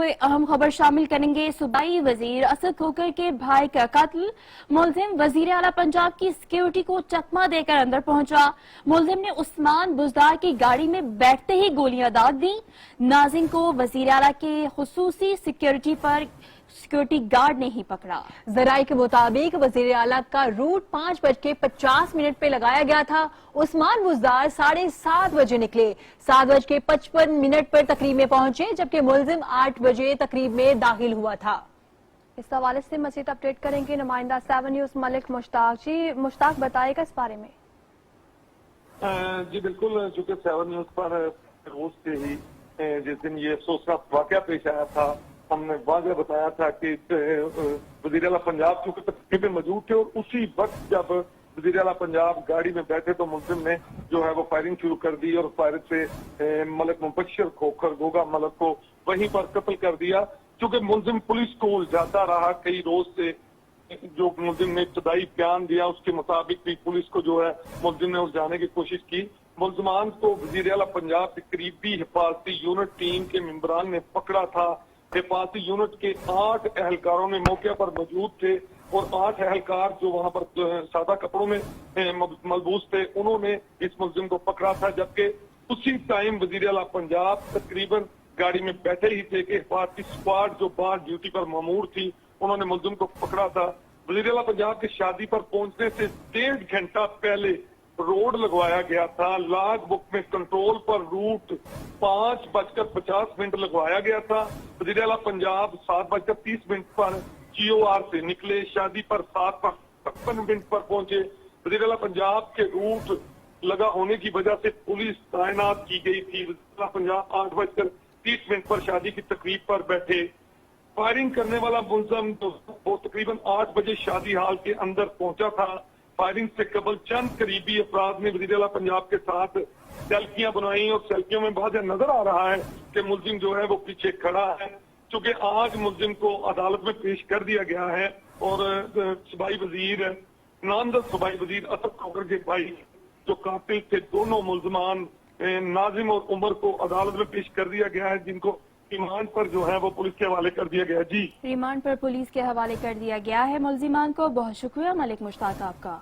हुए अहम खबर शामिल करेंगे। सूबाई वजीर असद खोखर के भाई का कत्ल। मुलजिम वजीर आला पंजाब की सिक्योरिटी को चकमा देकर अंदर पहुंचा। मुलजिम ने उस्मान बुजदार की गाड़ी में बैठते ही गोलियां दाग दी। नाजिम को वजीर आला के खुसूसी सिक्योरिटी पर सिक्योरिटी गार्ड ने ही पकड़ा। जराये के मुताबिक वजीर आला का रूट 5:50 पे लगाया गया था। उस्मान बुजदार 7:30 बजे निकले, 7:55 पर तकरीब में पहुंचे, जबकि मुलजिम 8 बजे तकरीब में दाखिल हुआ था। इस हवाले से मजीद अपडेट करेंगे नुमाइंदा 7 न्यूज मलिक मुश्ताक। जी मुश्ताक, बताएगा इस बारे में। जी बिल्कुल, चूंकि 7 न्यूज पर रोज से ही जिस दिन ये अफसोसनाक वाकया पेश आया था, हमने वाज़ेह बताया था कि वज़ीर आला पंजाब चूंकि तकरीब में मौजूद थे और उसी वक्त जब वज़ीर आला पंजाब गाड़ी में बैठे तो मुलजिम ने जो है वो फायरिंग शुरू कर दी और फायर से मलिक मुबश्शिर खोखर गोगा मलिक को वहीं पर कत्ल कर दिया। चूंकि मुलजिम पुलिस को उलझाता रहा कई रोज से, जो मुलजिम ने इब्तदाई बयान दिया उसके मुताबिक भी पुलिस को जो है मुलजिम ने उलझाने की कोशिश की। मुलजमान को वज़ीर आला पंजाब की करीबी हिफाजती यूनिट टीम के मेंबरान ने पकड़ा था। हिफाजती यूनिट के 8 एहलकारों ने मौके पर मौजूद थे और 8 एहलकार जो वहां पर सादा कपड़ों में मलबूस थे, उन्होंने इस मुलजिम को पकड़ा था। जबकि उसी टाइम वज़ीर आला पंजाब तकरीबन गाड़ी में बैठे ही थे कि हिफाजती स्क्वाड जो बाहर ड्यूटी पर मामूर थी, उन्होंने मुलजिम को पकड़ा था। वज़ीर आला पंजाब की शादी पर पहुंचने से 1.5 घंटा पहले रोड लगवाया गया था। लॉग बुक में कंट्रोल पर रूट 5:50 लगवाया गया था। वज़ीर आला पंजाब 7:30 पर GOR से निकले, शादी पर 7:55 पर पहुंचे। वज़ीर आला पंजाब के रूट लगा होने की वजह से पुलिस तैनात की गई थी। वज़ीर आला पंजाब 8:30 पर शादी की तकरीब पर बैठे। फायरिंग करने वाला मुलजिम वो तकरीबन 8 बजे शादी हाल के अंदर पहुंचा था। फायरिंग से कबल चंद करीबी अफराद ने वज़ीर आला पंजाब के साथ सेल्फियां बनाई और सेल्फियों में वाज़ेह नजर आ रहा है कि मुलजिम जो है वो पीछे खड़ा है। चूंकि आज मुलजिम को अदालत में पेश कर दिया गया है और सूबाई वजीर नामजद सूबाई वजीर असद खोखर के भाई जो कातिल थे, दोनों मुलजमान नाजिम और उमर को अदालत में पेश कर दिया गया है, जिनको रिमांड पर जो है वो पुलिस के हवाले कर दिया गया। जी रिमांड पर पुलिस के हवाले कर दिया गया है मुलजिमान को। बहुत शुक्रिया मलिक मुश्ताक आपका।